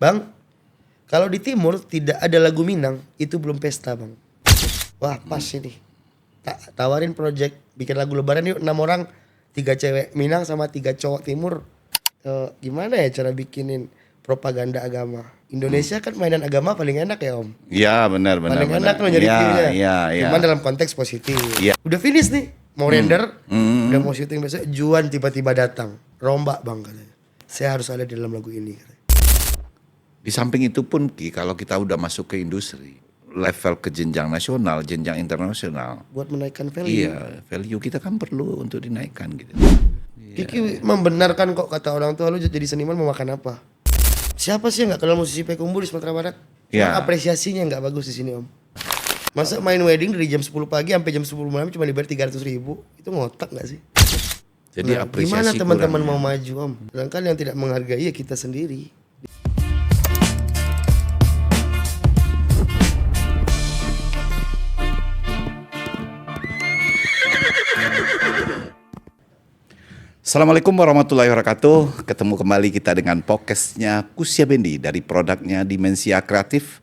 Bang, kalau di timur tidak ada lagu Minang, itu belum pesta bang. Wah pas ini. Tawarin project bikin lagu lebaran yuk 6 orang, 3 cewek Minang sama 3 cowok timur. Gimana ya cara bikinin propaganda agama? Indonesia kan mainan agama paling enak ya om. Iya benar. Paling enak loh jadi viewnya. Cuman dalam konteks positif. Ya. Udah finish nih, mau render, udah mau syuting besok. Juan tiba-tiba datang, rombak bang katanya. Saya harus ada di dalam lagu ini. Di samping itu pun Ki, kalau kita udah masuk ke industri, level ke jenjang nasional, jenjang internasional. Buat menaikkan value. Iya, value kita kan perlu untuk dinaikkan gitu. Kiki membenarkan kok kata orang tua lu jadi seniman mau makan apa? Siapa sih yang nggak kenal musisi Payakumbuh di Sumatera Barat? Ya. Apresiasinya nggak bagus di sini om. Masa main wedding dari jam 10 pagi sampai jam 10 malam cuma dibayar 300.000? Itu ngotak nggak sih? Jadi Nah, apresiasi gimana teman-teman mau kurang, maju om? Sedangkan yang tidak menghargai ya kita sendiri. Assalamualaikum warahmatullahi wabarakatuh. Ketemu kembali kita dengan podcastnya Kusya Bendi dari produknya Dimensia Kreatif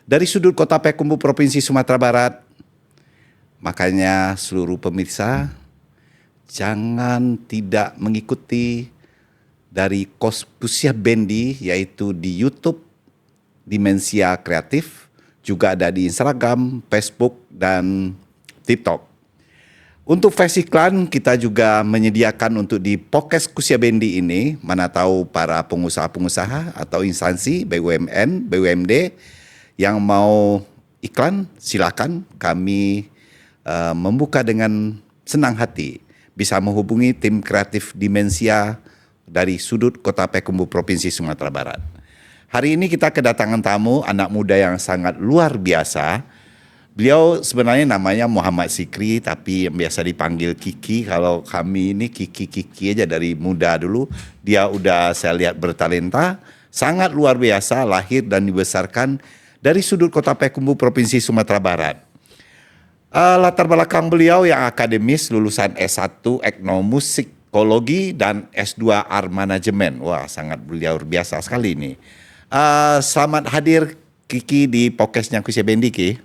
dari sudut kota Payakumbuh Provinsi Sumatera Barat. Makanya seluruh pemirsa jangan tidak mengikuti dari Kusya Bendi yaitu di YouTube Dimensia Kreatif, juga ada di Instagram, Facebook dan TikTok. Untuk versi iklan kita juga menyediakan untuk di podcast Kusya Bendi ini, mana tahu para pengusaha-pengusaha atau instansi BUMN, BUMD yang mau iklan silakan, kami membuka dengan senang hati. Bisa menghubungi tim kreatif Dimensia dari sudut kota Payakumbuh Provinsi Sumatera Barat. Hari ini kita kedatangan tamu anak muda yang sangat luar biasa. Beliau sebenarnya namanya Muhammad Sikri tapi yang biasa dipanggil Kiki. Kalau kami ini Kiki aja dari muda dulu. Dia udah saya lihat bertalenta, sangat luar biasa, lahir dan dibesarkan dari sudut kota Payakumbuh Provinsi Sumatera Barat. Latar belakang beliau yang akademis lulusan S1 Etnomusikologi dan S2 Art Management. Wah, sangat luar biasa sekali ini. Selamat hadir Kiki di podcastnya Kusya Bendi, Ki.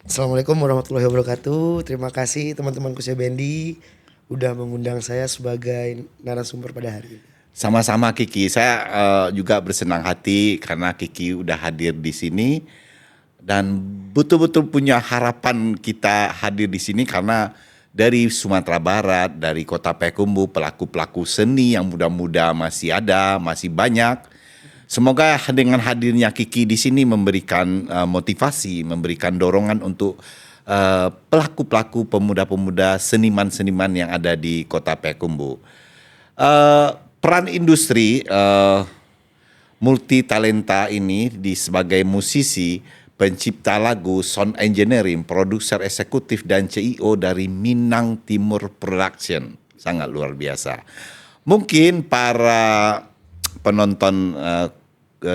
Assalamualaikum warahmatullahi wabarakatuh. Terima kasih teman-teman Kusya Bendi udah mengundang saya sebagai narasumber pada hari ini. Sama-sama Kiki, saya juga bersenang hati karena Kiki udah hadir di sini dan betul-betul punya harapan kita hadir di sini karena dari Sumatera Barat, dari kota Payakumbuh, pelaku-pelaku seni yang muda-muda masih ada, masih banyak. Semoga dengan hadirnya Kiki di sini memberikan motivasi, memberikan dorongan untuk pelaku-pelaku, pemuda-pemuda, seniman-seniman yang ada di kota Payakumbuh. Peran industri multi talenta ini sebagai musisi, pencipta lagu, sound engineering, produser eksekutif dan CEO dari Minang Timur Production, sangat luar biasa. Mungkin para penonton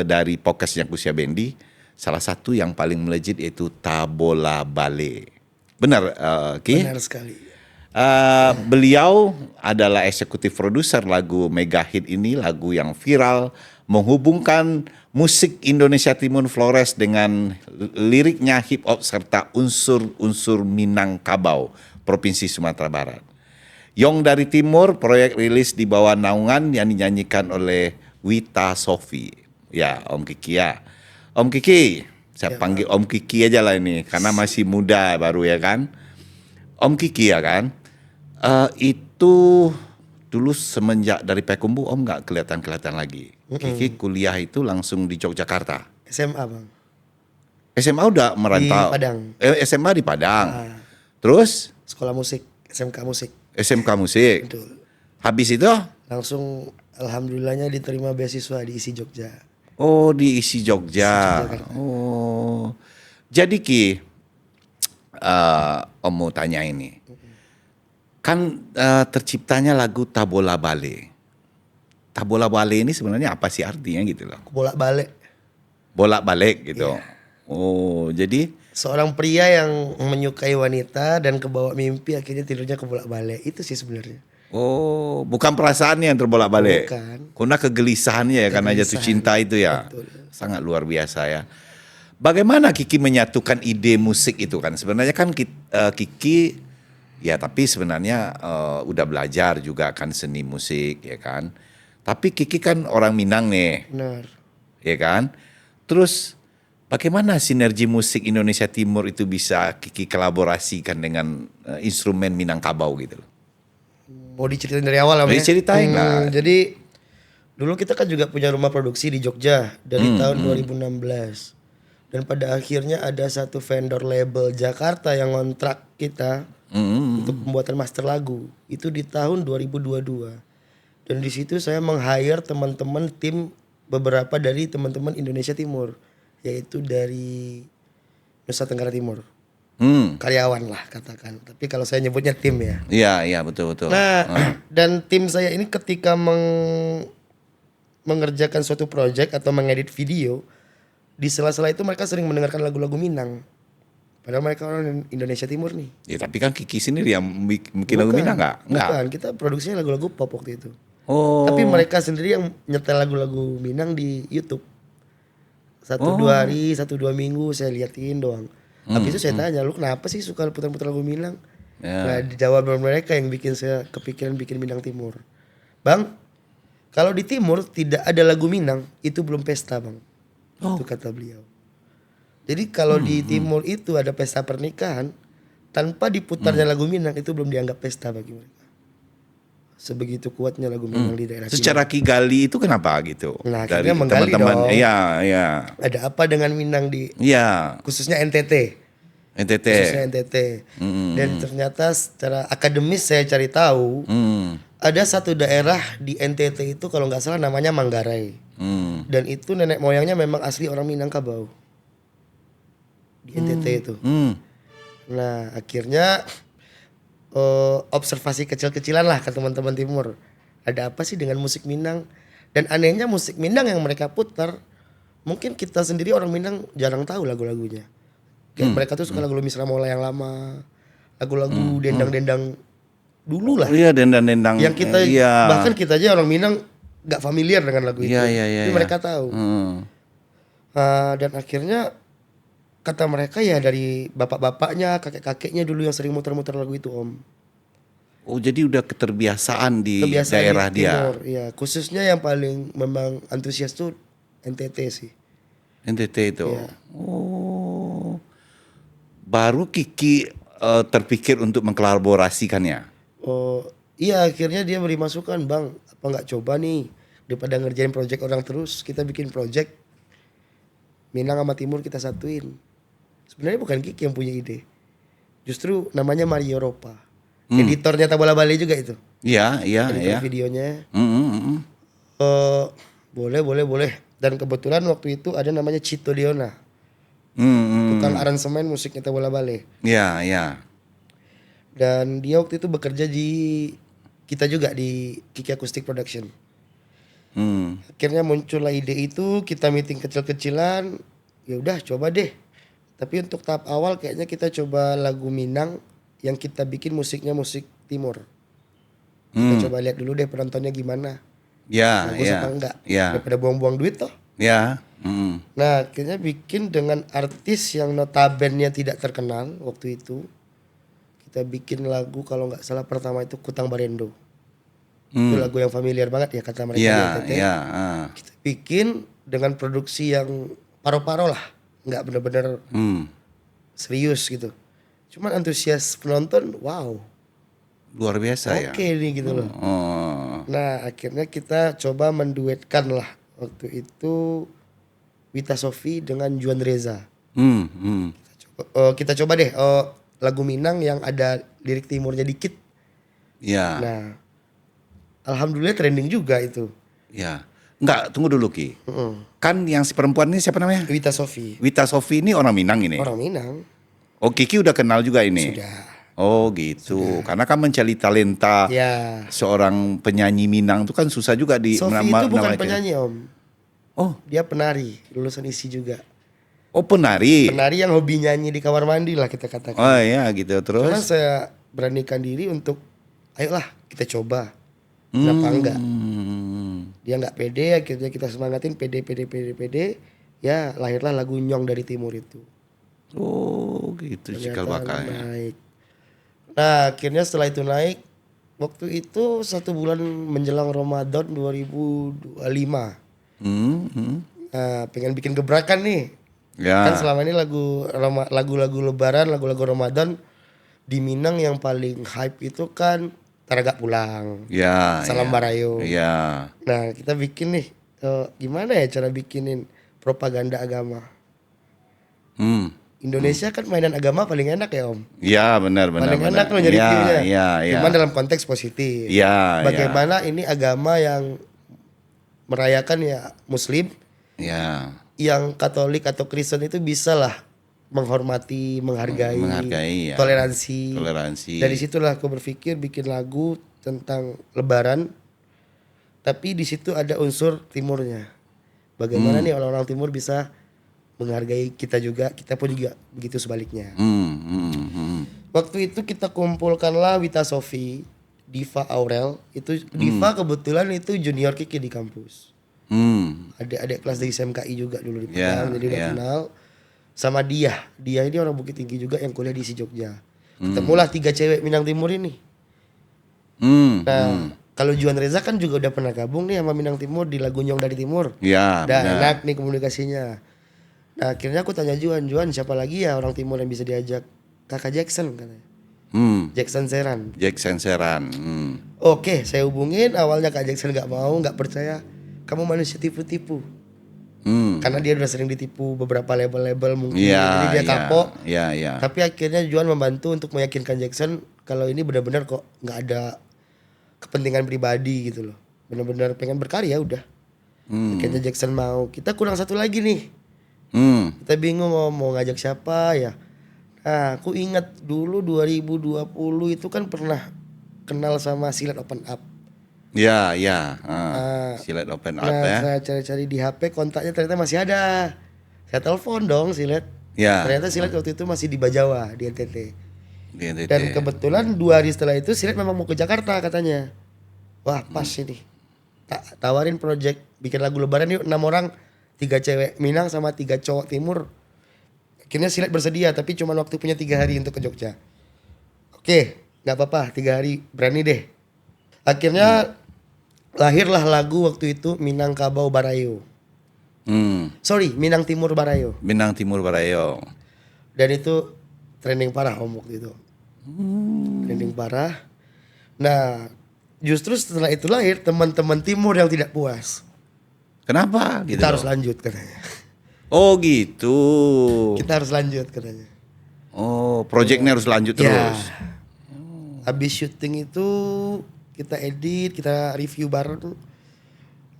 dari podcastnya Kusya Bendi, salah satu yang paling melejit yaitu Tabola Bale. Benar, Ki? Benar sekali. Beliau adalah eksekutif produser lagu mega hit ini, lagu yang viral, menghubungkan musik Indonesia Timur Flores dengan liriknya hip hop serta unsur-unsur Minangkabau, Provinsi Sumatera Barat. Yong dari Timur, proyek rilis di bawah naungan yang dinyanyikan oleh Wita Sofi. Ya, Om Kiki ya. Om Kiki, saya panggil Om Kiki aja lah ini, karena masih muda baru ya kan. Om Kiki ya kan. Itu dulu semenjak dari Payakumbuh Om nggak kelihatan lagi. Kiki kuliah itu langsung di Yogyakarta. SMA bang. SMA udah merantau. Di Padang. SMA di Padang. Terus? Sekolah musik, SMK musik. SMK musik. Betul. Habis itu? Langsung alhamdulillahnya diterima beasiswa di ISI Jogja. Oh, di ISI Jogja. Oh. Jadi Ki, Om mau tanya ini. Kan terciptanya lagu Tabola Bale. Tabola Bale ini sebenarnya apa sih artinya gitu loh? Bolak-balik. Bolak-balik gitu. Iya. Oh, jadi Seorang pria yang menyukai wanita dan kebawa mimpi akhirnya tidurnya kebolak-balik. Itu sih sebenarnya. oh, bukan perasaannya yang terbolak-balik. Bukan. Karena kegelisahannya ya, karena jatuh cinta itu ya. Betul. sangat luar biasa ya. Bagaimana Kiki menyatukan ide musik itu kan? Sebenarnya kan Kiki ya tapi sebenarnya udah belajar juga kan seni musik ya kan. Tapi Kiki kan orang Minang nih, Benar. ya kan? Terus bagaimana sinergi musik Indonesia Timur itu bisa Kiki kolaborasikan dengan instrumen Minangkabau gitu loh? Mau diceritain dari awal Om ya? Diceritain lah. Jadi dulu kita kan juga punya rumah produksi di Jogja dari tahun 2016. Dan pada akhirnya ada satu vendor label Jakarta yang ngontrak kita untuk pembuatan master lagu. Itu di tahun 2022. Dan di situ saya meng-hire teman-teman tim beberapa dari teman-teman Indonesia Timur, yaitu dari Nusa Tenggara Timur. Karyawan lah katakan. Tapi kalau saya nyebutnya tim ya. Iya, iya betul. Nah, dan tim saya ini ketika mengerjakan suatu project atau mengedit video, di sela-sela itu mereka sering mendengarkan lagu-lagu Minang. Padahal mereka orang Indonesia Timur nih. Ya tapi kan Kiki sendiri yang bikin lagu Minang nggak? Bukan, kita produksinya lagu-lagu pop waktu itu. Oh. Tapi mereka sendiri yang nyetel lagu-lagu Minang di YouTube. 1-2 hari, 1-2 minggu saya liatin doang. Habis itu saya tanya, lu kenapa sih suka putar-putar lagu Minang? Ya. Nah, dijawab mereka yang bikin saya kepikiran bikin Minang Timur. Bang, kalau di Timur tidak ada lagu Minang, itu belum pesta bang. Itu kata beliau. Jadi kalau di Timur itu ada pesta pernikahan, tanpa diputarnya lagu Minang itu belum dianggap pesta bagi mereka. Sebegitu kuatnya lagu Minang di daerah Secara Kigali itu kenapa gitu? Nah, Dari akhirnya menggali teman-teman. dong. Iya. Timur. Ada apa dengan Minang di Iya. khususnya NTT? NTT. Khususnya NTT. Dan ternyata secara akademis saya cari tahu, ada satu daerah di NTT itu kalau nggak salah namanya Manggarai. Dan itu nenek moyangnya memang asli orang Minangkabau. Di NTT itu. Nah, akhirnya observasi kecil-kecilan lah ke teman-teman Timur. Ada apa sih dengan musik Minang? Dan anehnya musik Minang yang mereka putar, mungkin kita sendiri orang Minang jarang tahu lagu-lagunya. Kayak mereka tuh suka lagu-lagu Misra Mola yang lama, lagu-lagu dendang-dendang dulu lah. Iya, dendang-dendang. Yang kita bahkan kita aja orang Minang nggak familiar dengan lagu itu. Iya. Tapi mereka tahu. Dan akhirnya kata mereka ya dari bapak-bapaknya, kakek-kakeknya dulu yang sering muter-muter lagu itu Om. Oh jadi udah keterbiasaan di Kebiasaan daerah di dia. Timur, ya. Khususnya yang paling memang antusias tuh NTT sih. NTT itu. Iya. Oh. Baru Kiki terpikir untuk mengkolaborasikannya. Oh iya, akhirnya dia beri masukan, bang, apa nggak coba nih daripada ngerjain project orang terus, kita bikin project Minang sama Timur kita satuin. Sebenarnya bukan Kiki yang punya ide, justru namanya Mario Ropa, editornya Tabola Bali juga itu. Iya. Editor videonya. Boleh. Dan kebetulan waktu itu ada namanya Cito Diona, tukang aransemen musiknya Tabola Bali. Iya. Dan dia waktu itu bekerja di kita juga di Kiki Acoustic Production. Akhirnya muncullah ide itu, kita meeting kecil-kecilan, ya udah coba deh. Tapi untuk tahap awal kayaknya kita coba lagu Minang yang kita bikin musiknya musik Timur. Kita coba lihat dulu deh penontonnya gimana. Bagus apa enggak? Daripada buang-buang duit toh. Nah, akhirnya bikin dengan artis yang notabene tidak terkenal waktu itu. Kita bikin lagu kalau nggak salah pertama itu Kutang Barendo. Itu lagu yang familiar banget ya kata mereka di NTT. Kita bikin dengan produksi yang paro-paro lah, nggak benar-benar serius gitu. Cuman antusias penonton, wow, luar biasa ya. Oke nih gitu loh. Nah akhirnya kita coba menduetkan lah waktu itu Wita Sofi dengan Juan Reza. Kita coba deh lagu Minang yang ada lirik timurnya dikit. Nah, alhamdulillah trending juga itu. Ya, enggak, tunggu dulu Ki. Kan yang si perempuan ini siapa namanya? Wita Sofi. Wita Sofi ini orang Minang ini. Orang Minang. Oh Kiki udah kenal juga ini. Sudah. Oh gitu. Karena kan mencari talenta seorang penyanyi Minang itu kan susah juga di. Sofi itu bukan penyanyi Om. Oh, dia penari, lulusan ISI juga. Oh penari. Penari yang hobi nyanyi di kamar mandi lah kita katakan. Oh iya gitu terus. Cuman saya beranikan diri untuk, ayolah kita coba. Kenapa enggak? Dia enggak pede, akhirnya kita semangatin pede. Ya lahirlah lagu Nyong dari Timur itu. Oh gitu cikal Ternyata bakalnya. naik. Nah akhirnya setelah itu naik, waktu itu 1 bulan menjelang Ramadan 2025. Hmm. Nah pengen bikin gebrakan nih. Kan Ya, selama ini lagu-lagu Lebaran, lagu-lagu Ramadan di Minang yang paling hype itu kan Taraga Pulang, ya, Salam ya, Barayo. ya. Nah kita bikin nih, gimana ya cara bikinin propaganda agama. Hmm. Indonesia kan mainan agama paling enak ya Om. Ya benar benar Paling benar. enak loh nyari Ya, view-nya. ya, ya. Cuman dalam konteks positif. Ya, ya. Bagaimana ini agama yang merayakan ya Muslim, Ya, yang Katolik atau Kristen itu bisa lah menghormati, menghargai ya. toleransi. Toleransi. Dari situlah aku berpikir bikin lagu tentang Lebaran, tapi di situ ada unsur timurnya. Bagaimana nih orang-orang timur bisa menghargai kita juga, kita pun juga begitu sebaliknya. Waktu itu kita kumpulkanlah Wita Sofi, Diva Aurel, itu Diva kebetulan itu junior Kiki di kampus. Adik-adik kelas dari SMKI juga dulu dipegang, jadi udah kenal. Sama dia ini orang Bukit Tinggi juga yang kuliah di Jogja. Ketemulah 3 cewek Minang Timur ini. Nah, kalau Juan Reza kan juga udah pernah gabung nih sama Minang Timur di lagu Nyong dari Timur. Ya, Udah benar. enak nih komunikasinya. Nah, akhirnya aku tanya Juan siapa lagi ya orang Timur yang bisa diajak? Kakak Jackson katanya. Jackson Seran. Jackson Seran. Oke, saya hubungin. Awalnya Kak Jackson nggak mau, nggak percaya. Kamu manusia tipu-tipu. Karena dia udah sering ditipu beberapa label-label mungkin. Jadi dia kapok. Ya, ya. Tapi akhirnya Juan membantu untuk meyakinkan Jackson kalau ini benar-benar kok nggak ada kepentingan pribadi gitu loh. Benar-benar pengen berkarya udah. Akhirnya Jackson mau. Kita kurang satu lagi nih. Kita bingung mau ngajak siapa ya. Nah, aku ingat dulu 2020 itu kan pernah kenal sama Silat Open Up. Ya, ya. Silat Open Up Nah, ya. saya cari-cari di HP kontaknya ternyata masih ada. Saya telepon dong Silat. Ya. Ternyata Silat waktu itu masih di Bajawa, di NTT. Di NTT. Dan kebetulan 2 hari setelah itu Silat memang mau ke Jakarta katanya. Wah pas ini. Tawarin project bikin lagu Lebaran yuk 6 orang, 3 cewek Minang sama 3 cowok Timur. Akhirnya Silat bersedia tapi cuma waktu punya 3 hari untuk ke Jogja. Oke, nggak apa-apa 3 hari berani deh. Akhirnya lahirlah lagu waktu itu Minangkabau Barayo. Sorry, Minang Timur Barayo. Minang Timur Barayo. Dan itu trending parah Om waktu itu. Trending parah. Nah, justru setelah itu lahir teman-teman Timur yang tidak puas. Kenapa? Gitu Kita harus loh. lanjut katanya. Oh gitu. Kita harus lanjut katanya. Oh, proyeknya harus lanjut Ya. terus. Habis syuting itu kita edit, kita review bareng.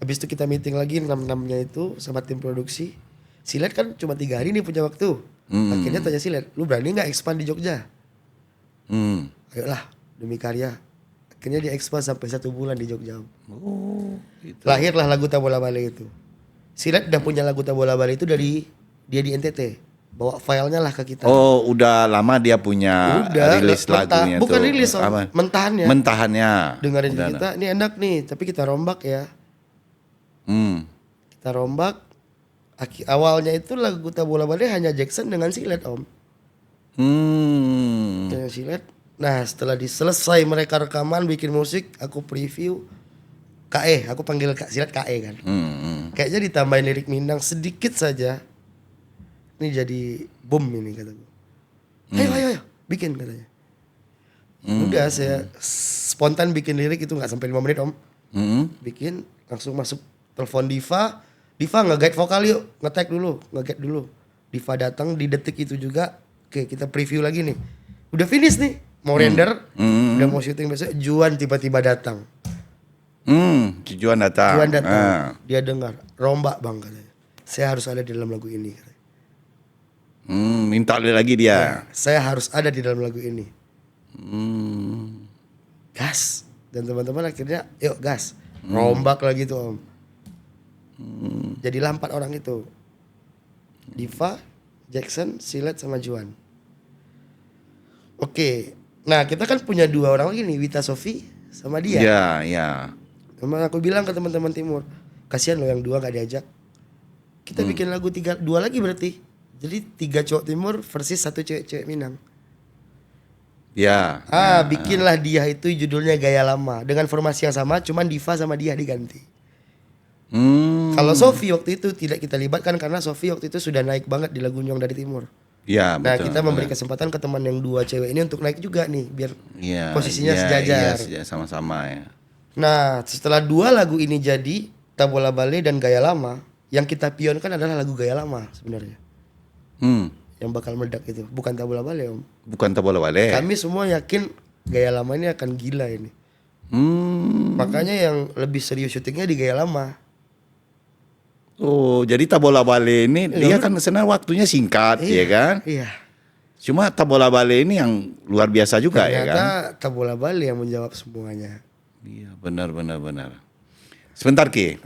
Habis itu kita meeting lagi 6-6-nya itu sama tim produksi. Silat kan cuma 3 hari nih punya waktu. Akhirnya tanya Silat, lu berani nggak expand di Jogja? Ayolah demi karya. Akhirnya dia expand sampai 1 bulan di Jogja. Oh, gitu. Lahirlah lagu Tabola Bale itu. Silat udah punya lagu Tabola Bale itu dari dia di NTT. Bawa filenya lah ke kita. Oh, udah lama dia punya rilis lagunya bukan tuh. rilis, Om. Apa? Mentahannya. Mentahannya. Dengerin Udah, kita, ini enak nih, tapi kita rombak ya. Kita rombak. Awalnya itu lagu Tabola Bale hanya Jackson dengan Silat Om. Dengan Silat. Nah setelah selesai mereka rekaman bikin musik, aku preview. KE, aku panggil Kak Silat KE kan. Kayaknya ditambahin lirik Minang sedikit saja. Ini jadi boom ini kataku. Ayo, bikin katanya. Udah saya spontan bikin lirik itu nggak sampai 5 menit Om. Bikin langsung masuk telepon Diva nge-guide vokal yuk, nge-tag dulu, nge-guide dulu. Diva datang di detik itu juga. Oke, kita preview lagi nih. Udah finish nih, mau render, udah mau syuting besok. Juan tiba-tiba datang. Tujuan datang. Juan datang, dia dengar, rombak bang katanya. Saya harus ada di dalam lagu ini. Katanya. Minta lagi dia. Saya harus ada di dalam lagu ini. Gas. Dan teman-teman akhirnya, yuk gas. Rombak lagi tuh Om. Jadilah 4 orang itu. Diva, Jackson, Silat sama Juan. Oke. Nah kita kan punya 2 orang lagi nih, Wita Sofi sama dia. Ya. Memang aku bilang ke teman-teman Timur, kasihan loh yang 2 gak diajak. kita bikin lagu dua lagi berarti. Jadi 3 cowok timur versus 1 cewek Minang. Ya. Bikinlah Dia itu judulnya Gaya Lama dengan formasi yang sama, cuman Diva sama Dia diganti. Kalau Sofi waktu itu tidak kita libatkan karena Sofi waktu itu sudah naik banget di lagu Nyong dari Timur. Ya, Nah, betul. kita memberi kesempatan ke teman yang 2 cewek ini untuk naik juga nih biar Iya, posisinya iya, sejajar. Iya, sama-sama ya. Nah, setelah 2 lagu ini jadi, Tabola Bale dan Gaya Lama, yang kita pionkan adalah lagu Gaya Lama sebenarnya. Yang bakal meledak itu, bukan Tabola Bale, Om. Bukan tak boleh balik. Kami semua yakin Gaya Lama ini akan gila ini. Makanya yang lebih serius syutingnya di Gaya Lama. Oh, jadi tak bola balik ini dia kan sebenarnya waktunya singkat, ya kan? Iya. Cuma tak bola balik ini yang luar biasa juga, ya kan? Ternyata Tabola Bale yang menjawab semuanya. Iya, benar. Sebentar, Ki.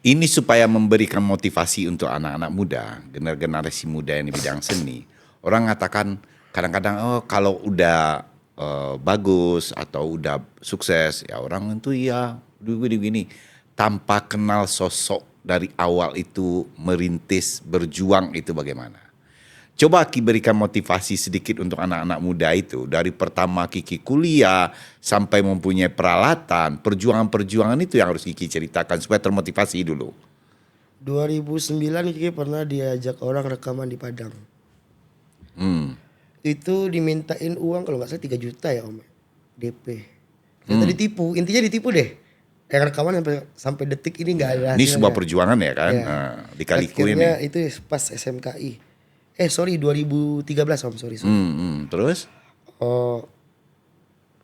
Ini supaya memberikan motivasi untuk anak-anak muda, generasi muda yang di bidang seni. Orang mengatakan kadang-kadang kalau udah bagus atau udah sukses, ya orang itu ya begini. Tanpa kenal sosok dari awal itu merintis, berjuang itu bagaimana? Coba Ki berikan motivasi sedikit untuk anak-anak muda itu. Dari pertama Kiki kuliah sampai mempunyai peralatan, perjuangan-perjuangan itu yang harus Kiki ceritakan supaya termotivasi dulu. 2009 Kiki pernah diajak orang rekaman di Padang. Itu dimintain uang kalau nggak salah 3 juta ya Om. DP. Ternyata ditipu, intinya ditipu deh. Yang rekaman sampai detik ini nggak ada hasilnya. Ini sebuah perjuangan ya kan? Ya. Nah, di-Kaliku ini. Akhirnya itu pas SMKI. 2013 Om, sorry. Terus?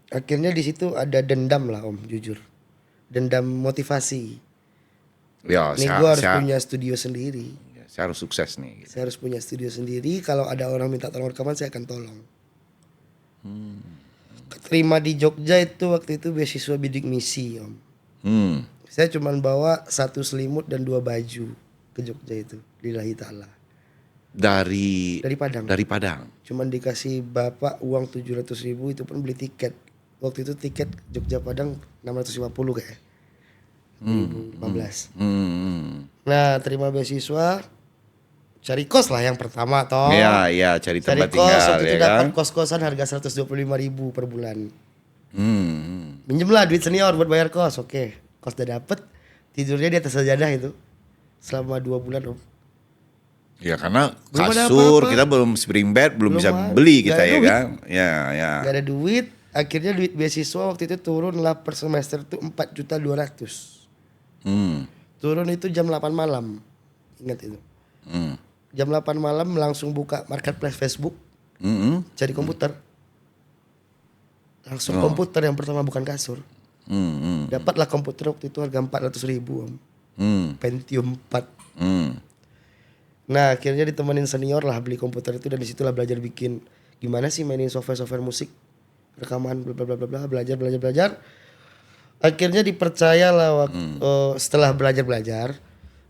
Akhirnya di situ ada dendam lah Om, jujur. Dendam motivasi. Ya, Nih gue harus punya studio sendiri. saya harus sukses nih. Gitu. Saya harus punya studio sendiri. Kalau ada orang minta tolong rekaman, saya akan tolong. Keterima di Jogja itu waktu itu beasiswa bidik misi Om. Saya cuma bawa 1 selimut dan 2 baju ke Jogja itu, lillahi ta'ala. Dari Padang. Dari Padang. Cuman dikasih bapak uang 700.000 itu pun beli tiket. Waktu itu tiket Jogja Padang 650 kayak. 2015. Nah, terima beasiswa, cari kos lah yang pertama toh. Iya, cari tempat kos, tinggal waktu itu ya dapat kan. kos-kosan harga 125.000 per bulan. Minjem lah duit senior buat bayar kos. Oke, kos udah dapet, tidurnya di atas sajadah itu selama 2 bulan Om. Ya karena Belum ada kasur apa-apa. kita belum spring bed, belum bisa Belum beli ada kita ya duit. kan. Ya. Gak ada duit, akhirnya duit beasiswa waktu itu turun lah per semester tuh 4.200.000. Turun itu jam 8 malam. Ingat itu. Jam 8 malam langsung buka marketplace Facebook, cari komputer. Langsung komputer yang pertama, bukan kasur. Dapatlah komputer waktu itu harga 400.000 Om. Pentium 4. Nah akhirnya ditemenin senior lah beli komputer itu, dan disitulah belajar bikin gimana sih mainin software musik, rekaman, bla bla bla bla, belajar. Akhirnya dipercaya lah setelah belajar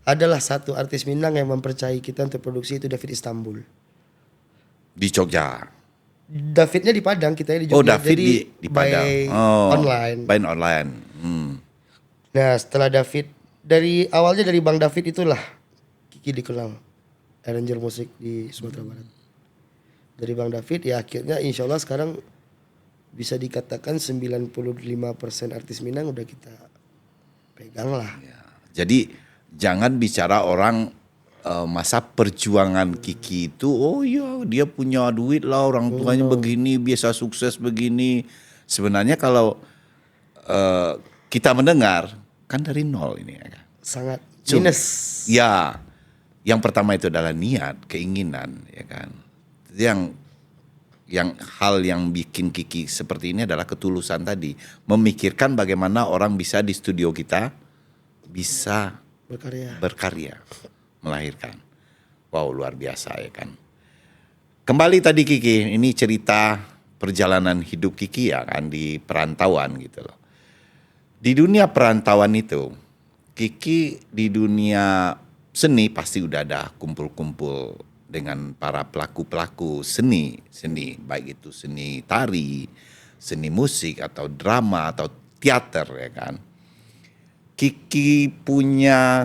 adalah satu artis Minang yang mempercayai kita untuk produksi, itu David Istanbul. Di Jogja. Davidnya di Padang, kita di Jogja. Oh, David jadi di Padang. Online. By online. Nah setelah David, dari awalnya dari Bang David itulah Kiki dikenal arranger musik di Sumatera Barat. Dari Bang David ya akhirnya insya Allah sekarang bisa dikatakan 95% artis Minang udah kita pegang lah. Ya. Jadi jangan bicara orang masa perjuangan Kiki itu, oh iya dia punya duit lah, orang tuanya begini, biasa sukses begini. Sebenarnya kalau kita mendengar kan dari nol ini ya kan. Sangat minus. Ya, yang pertama itu adalah niat, keinginan ya kan. Yang hal yang bikin Kiki seperti ini adalah ketulusan tadi, memikirkan bagaimana orang bisa di studio kita bisa berkarya, melahirkan. Wow, luar biasa ya kan. Kembali tadi Kiki, ini cerita perjalanan hidup Kiki ya kan di perantauan gitu loh. Di dunia perantauan itu, Kiki di dunia seni pasti udah ada kumpul-kumpul dengan para pelaku-pelaku seni, baik itu seni tari, seni musik atau drama atau teater ya kan. Kiki punya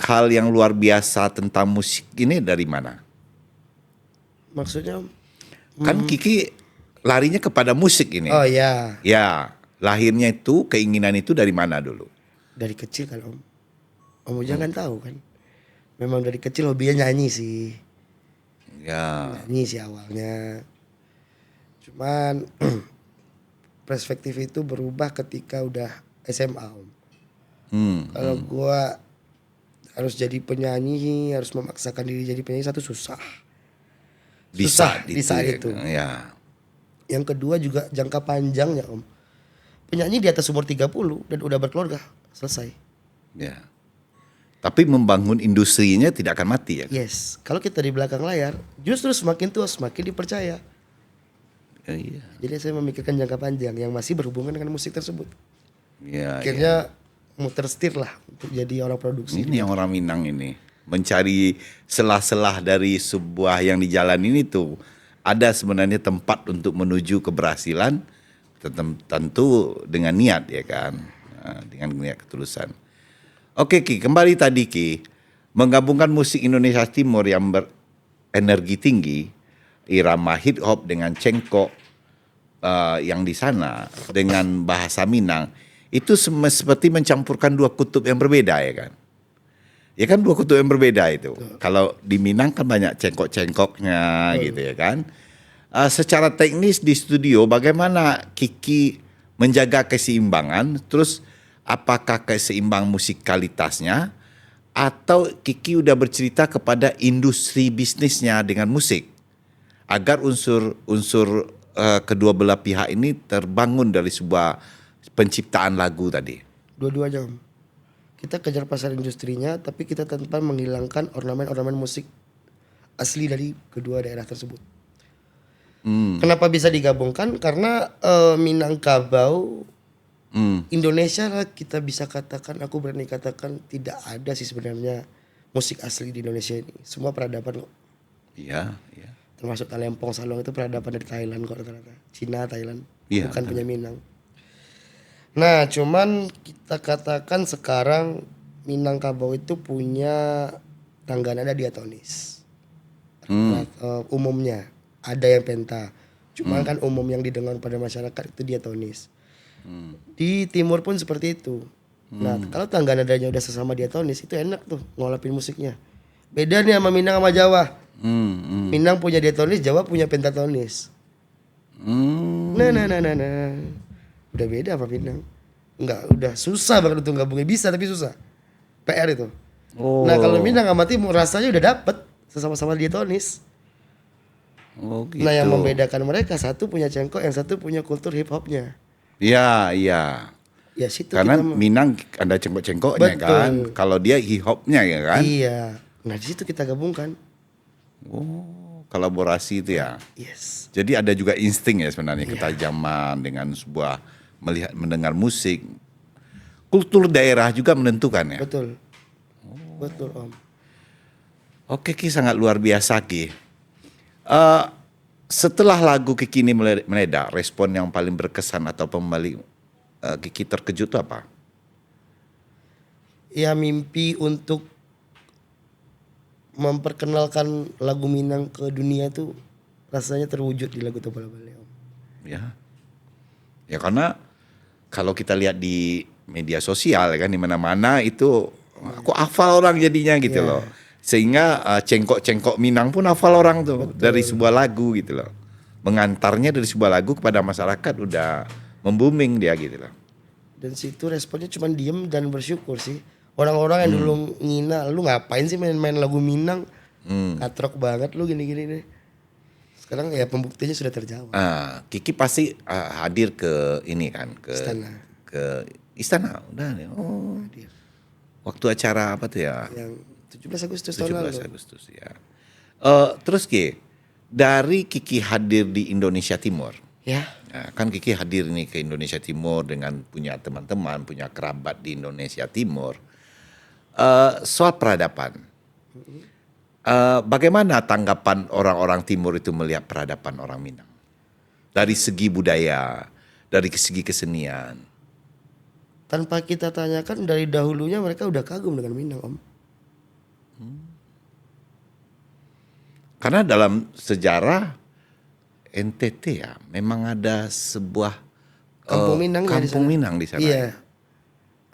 hal yang luar biasa tentang musik ini dari mana? Maksudnya Kan Kiki larinya kepada musik ini. oh ya, Ya, lahirnya itu keinginan itu dari mana dulu? dari kecil kan Om. Om Ujang kan tahu kan. Memang dari kecil hobinya nyanyi sih. Ya, Nyanyi sih awalnya. Cuman perspektif itu berubah ketika udah SMA Om. Kalau gua harus jadi penyanyi, harus memaksakan diri jadi penyanyi satu susah. bisa Susah di saat itu. Ya, Yang kedua juga jangka panjangnya Om. Penyanyi di atas umur 30 dan udah berkeluarga, selesai. ya. Tapi membangun industrinya tidak akan mati ya. Yes, kalau kita di belakang layar, justru semakin tua semakin dipercaya. Iya. Jadi saya memikirkan jangka panjang yang masih berhubungan dengan musik tersebut. Ya, Akhirnya muter setir lah untuk jadi orang produksi. ini yang orang Minang ini mencari selah-selah dari sebuah yang di jalan ini tuh ada sebenarnya tempat untuk menuju keberhasilan tentu dengan niat ya kan. Nah, dengan niat ketulusan. Oke Ki, kembali tadi Ki, menggabungkan musik Indonesia Timur yang berenergi tinggi, irama hip hop dengan cengkok yang di sana dengan bahasa Minang itu seperti mencampurkan dua kutub yang berbeda ya kan. Ya kan dua kutub yang berbeda itu. Kalau di Minang kan banyak cengkok-cengkoknya gitu ya kan. Secara teknis di studio bagaimana Kiki menjaga keseimbangan, terus apakah keseimbang musikalitasnya atau Kiki udah bercerita kepada industri bisnisnya dengan musik agar unsur kedua belah pihak ini terbangun dari sebuah penciptaan lagu tadi. Dua-duanya Om. Kita kejar pasar industrinya, tapi kita tanpa menghilangkan ornamen-ornamen musik asli dari kedua daerah tersebut. Kenapa bisa digabungkan? Karena Minangkabau Indonesia lah kita bisa katakan, aku berani katakan tidak ada sih sebenarnya musik asli di Indonesia ini. Semua peradaban kok. Iya, iya. Termasuk Talempong Salong itu peradaban dari Thailand kok rata-rata. Cina, Thailand. Iya, Bukan punya Minang. Nah, cuman kita katakan sekarang Minangkabau itu punya tangga nada diatonis. Umumnya ada yang penta. Cuma kan umum yang didengar pada masyarakat itu diatonis. Di timur pun seperti itu. Nah, kalau tangga nadanya udah sesama diatonis itu enak tuh ngolapin musiknya. Beda nih sama Minang sama Jawa. Minang punya diatonis, Jawa punya pentatonis. Nah. Udah beda apa Minang? Enggak, udah susah banget untuk gabungin. Bisa tapi susah. PR itu. Nah, kalau Minang sama Timur rasanya udah dapet sesama-sama diatonis. Oh gitu. Nah, yang membedakan mereka satu punya cengkok, yang satu punya kultur hip hopnya. Iya, iya. Ya situ Karena kita Minang ada cengkok-cengkoknya Betul. kan. Kalau dia hip hopnya ya kan. Iya. Nah, di situ kita gabungkan. Oh, kolaborasi itu ya. Yes. Jadi ada juga insting ya sebenarnya ketajaman dengan sebuah mendengar musik. Kultur daerah juga menentukan ya. Betul. Betul, Om. Oke Ki, sangat luar biasa Ki. Setelah lagu Kiki ini meledak, respon yang paling berkesan atau pembalik Kiki terkejut itu apa? Ya mimpi untuk memperkenalkan lagu Minang ke dunia tuh rasanya terwujud di lagu Topola Bale, Om. Ya, ya karena kalau kita lihat di media sosial ya kan di mana-mana itu aku hafal orang jadinya gitu loh. Sehingga cengkok-cengkok Minang pun hafal orang tuh dari sebuah lagu gitu loh. Mengantarnya dari sebuah lagu kepada masyarakat udah membooming dia gitu loh. Dan situ responnya cuma diem dan bersyukur sih. Orang-orang yang dulu ngina, lu ngapain sih main-main lagu Minang? Katrok banget lu gini-gini nih. Sekarang ya pembuktiannya sudah terjawab. Kiki pasti hadir ke ini kan ke Istana. ke istana udah nih. Oh, Hadir. waktu acara apa tuh ya? Yang 17 Agustus tahun 17 lalu. Agustus ya. Terus Ki, dari Kiki hadir di Indonesia Timur. Ya. Nah, kan Kiki hadir nih ke Indonesia Timur dengan punya teman-teman, punya kerabat di Indonesia Timur. Soal peradaban. Bagaimana tanggapan orang-orang Timur itu melihat peradaban orang Minang? Dari segi budaya, dari segi kesenian. Tanpa kita tanyakan dari dahulunya mereka udah kagum dengan Minang, Om. Karena dalam sejarah NTT ya memang ada sebuah Kampung Minang ya di kampung sana. Minang di sana. Iya. Ya.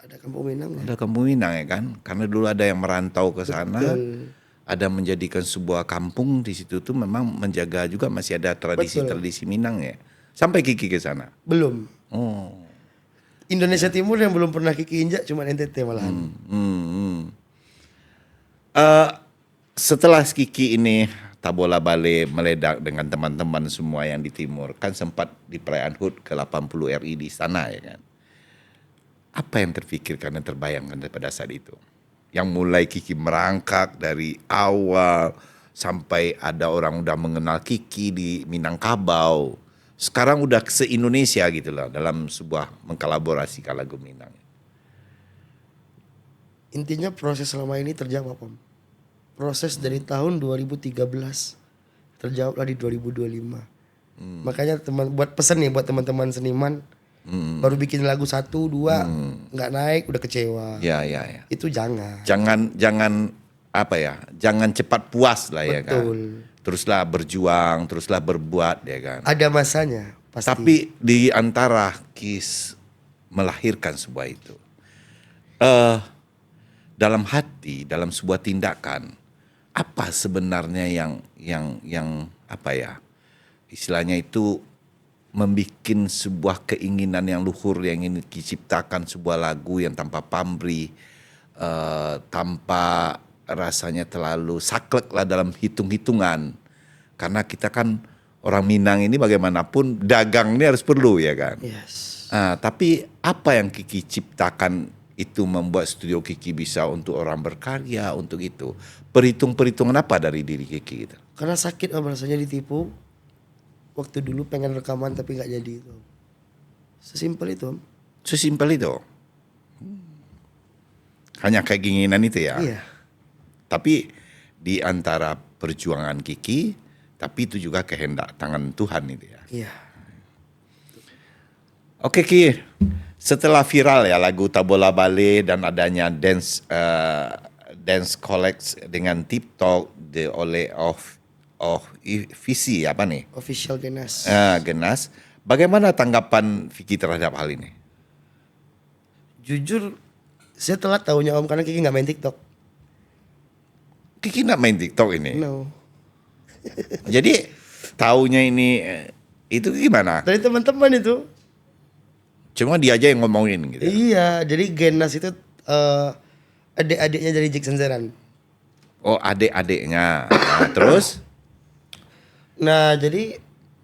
Ada kampung Minang ya. Ada kampung Minang ya kan? Karena dulu ada yang merantau ke sana, Betul. ada menjadikan sebuah kampung di situ tuh memang menjaga juga masih ada tradisi-tradisi Minang ya. Sampai Kiki ke sana. Belum. Oh. Indonesia Timur yang belum pernah Kiki injak cuma NTT malahan. Setelah Kiki ini tabola bale meledak dengan teman-teman semua yang di timur, kan sempat di perayaan HUT ke-80 RI di sana ya kan. Apa yang terfikirkan dan terbayangkan pada saat itu? Yang mulai Kiki merangkak dari awal sampai ada orang udah mengenal Kiki di Minangkabau. Sekarang udah se-Indonesia gitu lah dalam sebuah mengkolaborasikan lagu Minang. Intinya proses selama ini terjawab, Om. Proses dari tahun 2013 terjawablah di 2025. Makanya buat pesan nih buat teman-teman seniman, baru bikin lagu 1, 2 nggak naik udah kecewa. Ya. Itu jangan. Jangan apa ya? Jangan cepat puas lah ya kan. Betul. Teruslah berjuang, teruslah berbuat ya kan. Ada masanya pasti. Tapi di antara Kis melahirkan sebuah itu, dalam hati, dalam sebuah tindakan, apa sebenarnya yang apa ya? Istilahnya itu membikin sebuah keinginan yang luhur yang ingin diciptakan sebuah lagu yang tanpa pamrih, tanpa rasanya terlalu saklek lah dalam hitung-hitungan. Karena kita kan orang Minang ini bagaimanapun dagang ini harus perlu ya kan. Yes. Tapi apa yang Kiki ciptakan itu membuat studio Kiki bisa untuk orang berkarya, untuk itu. Perhitungan apa dari diri Kiki gitu? Karena sakit Om rasanya ditipu. Waktu dulu pengen rekaman tapi nggak jadi itu. Sesimpel itu Om. Sesimpel itu. Hanya keinginan itu ya. Iya. Tapi di antara perjuangan Kiki, tapi itu juga kehendak tangan Tuhan itu ya. Iya. Oke Ki, setelah viral ya lagu Tabola Bale dan adanya dance collect dengan TikTok oleh Visi apa nih? Official Genas. Genas. Bagaimana tanggapan Vicky terhadap hal ini? Jujur saya telat tahunya Om karena Kiki nggak main TikTok. Kiki nggak main TikTok ini. No. Jadi taunya ini itu gimana? Dari teman-teman itu. Cuma dia aja yang ngomongin gitu. Iya, jadi Genas itu adik-adiknya dari Jackson Zeran. Oh, adik-adiknya. Nah, terus? Nah, jadi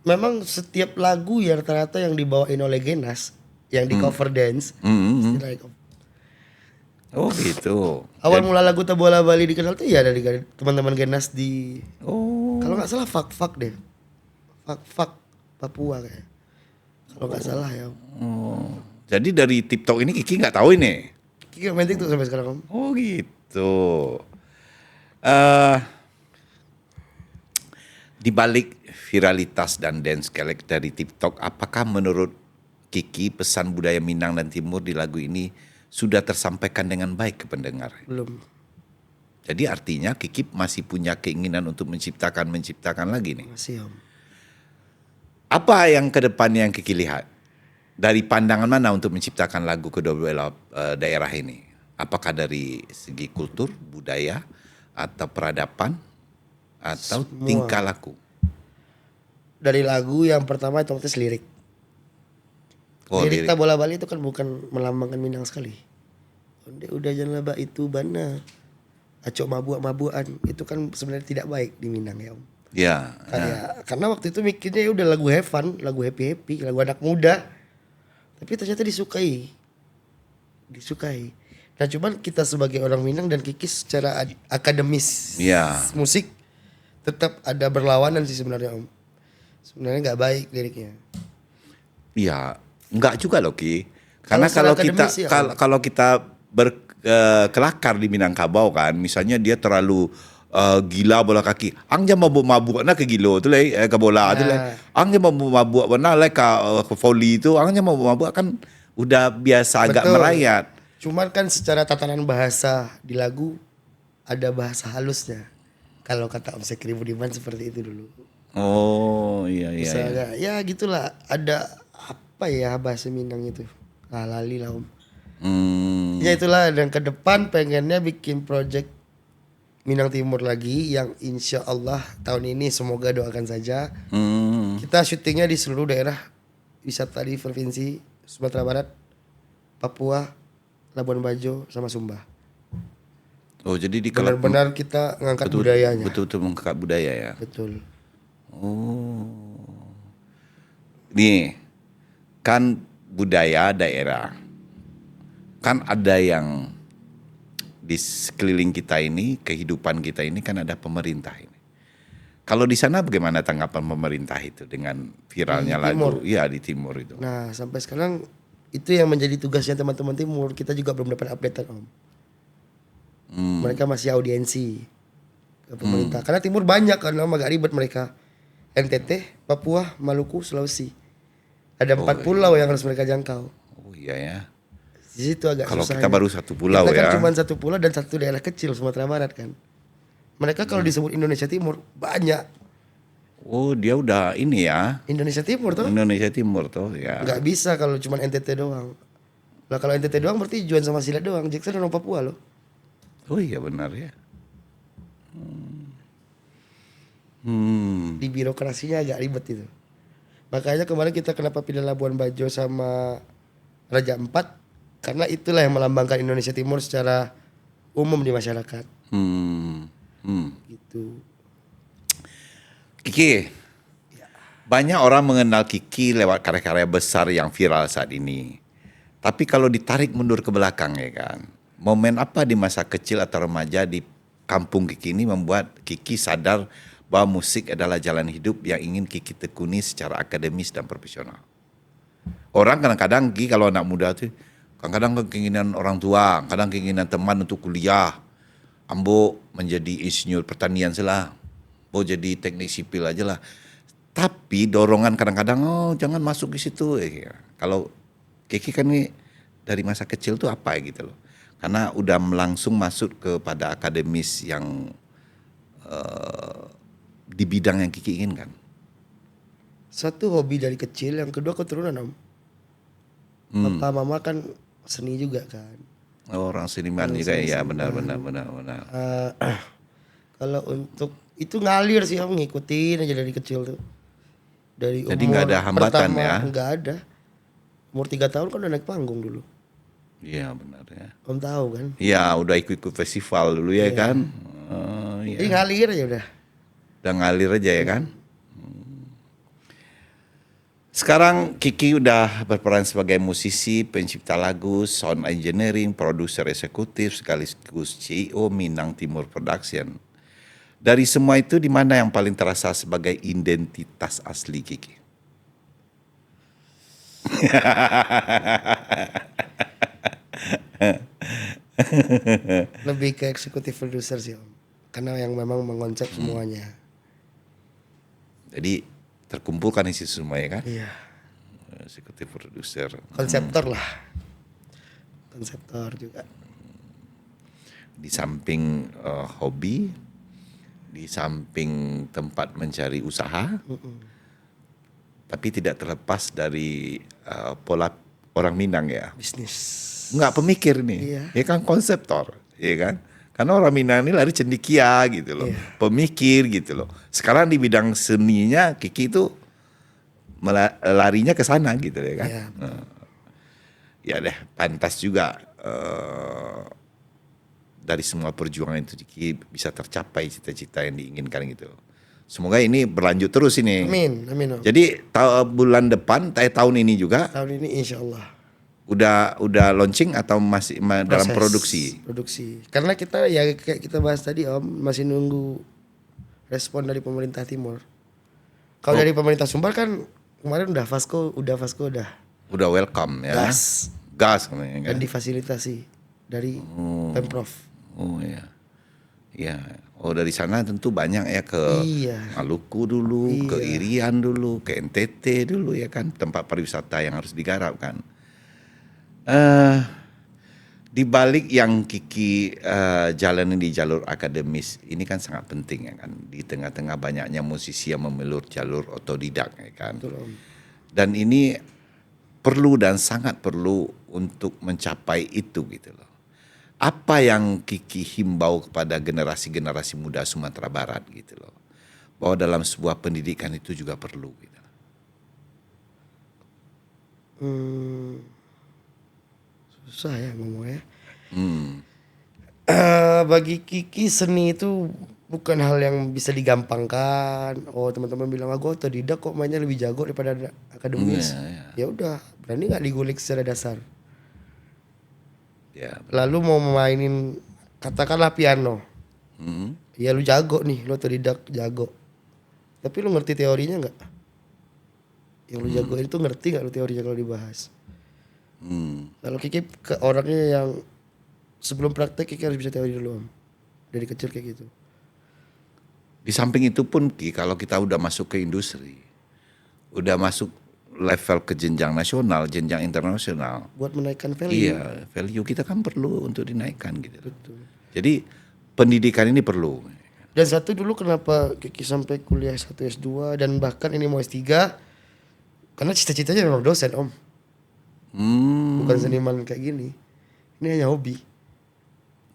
memang setiap lagu yang rata-rata yang dibawain oleh Genas, yang di cover dance, istilahnya Oh gitu. awal mula lagu Tabola Bali dikenal tuh ya dari teman-teman Genas di kalau nggak salah Fak deh. Fak Papua kayak. Kalau nggak salah ya. Oh. Jadi dari TikTok ini Kiki nggak tahu ini. Kiki nggak main TikTok sampai sekarang Om. Oh gitu. Di balik viralitas dan dance collect dari TikTok, apakah menurut Kiki pesan budaya Minang dan Timur di lagu ini sudah tersampaikan dengan baik ke pendengar? Belum. Jadi artinya Kiki masih punya keinginan untuk menciptakan lagi nih. Masih Om. Apa yang ke depan yang Kiki lihat? Dari pandangan mana untuk menciptakan lagu kedua daerah ini? Apakah dari segi kultur, budaya, atau peradaban, atau Semua. tingkah laku? Dari lagu yang pertama itu otomatis lirik. Oh, lirik lirik. Tabola Bali itu kan bukan melambangkan Minang sekali. Onde udah jangan laba itu bana. Acok mabuk-mabukan itu kan sebenarnya tidak baik di Minang ya Om. Ya. Karena waktu itu mikirnya udah lagu have fun, lagu happy, lagu anak muda. Tapi ternyata disukai. Nah cuman kita sebagai orang Minang dan Kiki secara akademis musik tetap ada berlawanan sih sebenarnya Om. Sebenarnya nggak baik liriknya. Iya, enggak juga loh Ki. Karena Kalau kalau kita akademis ya, kalau kita berkelakar di Minangkabau kan, misalnya dia terlalu gila bola kaki. Ang jam mabuk-mabuk na ke gilo tu lay ke bola tu lay. Ang jam mabuk-mabuk benar lay ke volley tu. Ang jam mabuk-mabuk kan udah biasa agak Betul. merayat. Cuman kan secara tatanan bahasa di lagu ada bahasa halusnya. Kalau kata Om Sekri Budiman seperti itu dulu. Oh iya iya. Misalnya ya gitulah, ada apa ya bahasa Minang itu. Lali lah Om. Ya itulah, dan ke depan pengennya bikin project Minang Timur lagi yang insya Allah tahun ini, semoga doakan saja. Kita syutingnya di seluruh daerah wisata di provinsi Sumatera Barat, Papua, Labuan Bajo, sama Sumba. Oh jadi di kalau Benar-benar kita ngangkat budayanya. betul-betul mengangkat budaya ya. Betul. Oh. Nih, kan budaya daerah. Kan ada yang di sekeliling kita ini, kehidupan kita ini kan ada pemerintah ini. Kalau di sana bagaimana tanggapan pemerintah itu dengan viralnya Di Timur. lagu? Iya di timur itu. Nah sampai sekarang itu yang menjadi tugasnya teman-teman Timur. Kita juga belum dapat update Om. Mereka masih audiensi ke pemerintah. Karena Timur banyak kan Om, agak ribet mereka. NTT, Papua, Maluku, Sulawesi. Ada 4 pulau yang harus mereka jangkau. Oh iya ya. Di situ agak Kalau susah. kita baru satu pulau kita ya. kan cuma 1 pulau dan 1 daerah kecil Sumatera Barat kan. Mereka kalau disebut Indonesia Timur banyak. Oh dia udah ini ya. Indonesia Timur tuh Indonesia Timur tuh ya. nggak bisa kalau cuma NTT doang. Lah kalau NTT doang berarti Juan sama Silat doang. Jackson orang Papua loh. Oh iya benar ya. Di birokrasinya agak ribet itu. Makanya kemarin kita kenapa pilih Labuan Bajo sama Raja Ampat, karena itulah yang melambangkan Indonesia Timur secara umum di masyarakat. Gitu. Kiki, banyak orang mengenal Kiki lewat karya-karya besar yang viral saat ini. Tapi kalau ditarik mundur ke belakang ya kan, momen apa di masa kecil atau remaja di kampung Kiki ini membuat Kiki sadar bahwa musik adalah jalan hidup yang ingin Kiki tekuni secara akademis dan profesional. Orang kadang-kadang Kiki kalau anak muda tuh, kadang-kadang keinginan orang tua, kadang keinginan teman untuk kuliah. Ambo menjadi insinyur pertanian salah. Mau jadi teknik sipil aja lah. Tapi dorongan kadang-kadang, oh jangan masuk di situ. Kalau Kiki kan ini dari masa kecil tuh apa gitu loh. Karena udah langsung masuk kepada akademis yang di bidang yang Kiki inginkan. Satu hobi dari kecil, yang kedua keturunan Om. Papa mama kan seni juga kan. Orang seniman juga ya benar. Kalau untuk itu ngalir sih Om, ngikutin aja dari kecil tuh. Dari Jadi umur nggak ada hambatan pertama, ya? nggak ada. Umur 3 tahun kan udah naik panggung dulu. Iya benar ya. Om tahu kan? Iya udah ikut festival dulu ya kan. Jadi ngalir aja udah. Udah ngalir aja ya kan. Sekarang Kiki udah berperan sebagai musisi, pencipta lagu, sound engineering, produser eksekutif, sekaligus CEO Minang Timur Production. Dari semua itu di mana yang paling terasa sebagai identitas asli Kiki? Lebih ke eksekutif produser sih Om. Karena yang memang mengonsep semuanya. Jadi terkumpulkan isi semua ya kan? Iya. Eksekutif produser. Konseptor lah. Konseptor juga. Di samping hobi, di samping tempat mencari usaha, tapi tidak terlepas dari pola orang Minang ya. Bisnis. Nggak pemikir nih, Iya. ya kan konseptor, ya kan? Karena orang Minang ini lari cendekia gitu loh, Iya. pemikir gitu loh. Sekarang di bidang seninya Kiki itu larinya ke sana gitu ya kan? Iya. Ya deh, pantas juga dari semua perjuangan itu Kiki bisa tercapai cita-cita yang diinginkan gitu. Semoga ini berlanjut terus ini. Amin, amin Om. Jadi bulan depan, tahun ini juga Tahun ini insya Allah. udah launching atau masih dalam Proses produksi? produksi. Karena kita ya kayak kita bahas tadi Om, masih nunggu respon dari pemerintah Timur. Kalau dari pemerintah Sumbar kan kemarin udah Vasco udah Udah welcome ya. Gas dan kan. difasilitasi dari Pemprov. Oh iya. Ya. Oh dari sana tentu banyak ya ke Iya. Maluku dulu, ke Iya. Irian dulu, ke NTT dulu ya kan, tempat pariwisata yang harus digarap kan. Di balik yang Kiki jalani di jalur akademis ini kan sangat penting ya kan, di tengah-tengah banyaknya musisi yang memelur jalur otodidak ya kan. Betul, Om. Dan ini perlu dan sangat perlu untuk mencapai itu gitu loh. Apa yang Kiki himbau kepada generasi-generasi muda Sumatera Barat gitu loh, bahwa dalam sebuah pendidikan itu juga perlu gitu. Susah ya ngomongnya. Bagi Kiki seni itu bukan hal yang bisa digampangkan. Oh, teman-teman bilang aku otodidak kok mainnya lebih jago daripada akademis. Ya udah, berani nggak digulik secara dasar. Ya. Lalu mau mainin katakanlah piano. Ya lu jago nih, lu otodidak jago. Tapi lu ngerti teorinya nggak? Yang lu jagoin itu ngerti nggak lu teorinya kalau dibahas? Kalau Kiki ke orangnya yang sebelum praktek Kiki harus bisa teori dulu, Om. Dari kecil kayak gitu. Di samping itu pun Ki, kalau kita udah masuk ke industri, udah masuk level ke jenjang nasional, jenjang internasional. Buat menaikkan value. Iya, value kita kan perlu untuk dinaikkan gitu. Betul. Jadi pendidikan ini perlu. Dan satu dulu kenapa Kiki sampai kuliah S1 S2 dan bahkan ini mau S3 karena cita-citanya memang dosen, Om. Bukan seniman kayak gini. Ini hanya hobi.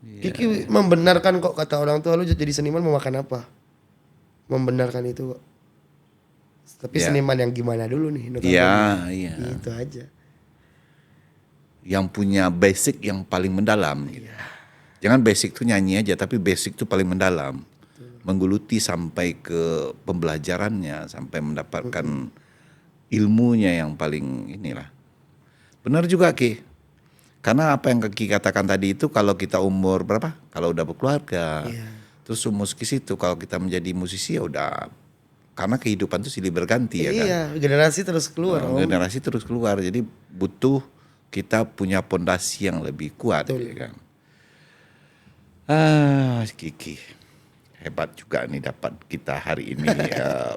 Kiki membenarkan kok kata orang tua lu jadi seniman mau makan apa. Membenarkan itu kok. Tapi seniman yang gimana dulu nih? Iya, iya. Itu aja. Yang punya basic yang paling mendalam. Gitu. Jangan basic tuh nyanyi aja, tapi basic tuh paling mendalam. Menggeluti sampai ke pembelajarannya, sampai mendapatkan ilmunya yang paling inilah. Benar juga Ki. Karena apa yang Ki katakan tadi itu kalau kita umur berapa? Kalau udah berkeluarga. Terus umur segitu kalau kita menjadi musisi ya udah, karena kehidupan itu silih berganti ya kan. Iya, generasi terus keluar, Om. Generasi terus keluar. Jadi butuh kita punya pondasi yang lebih kuat ya kan. Kiki. Hebat juga nih dapat kita hari ini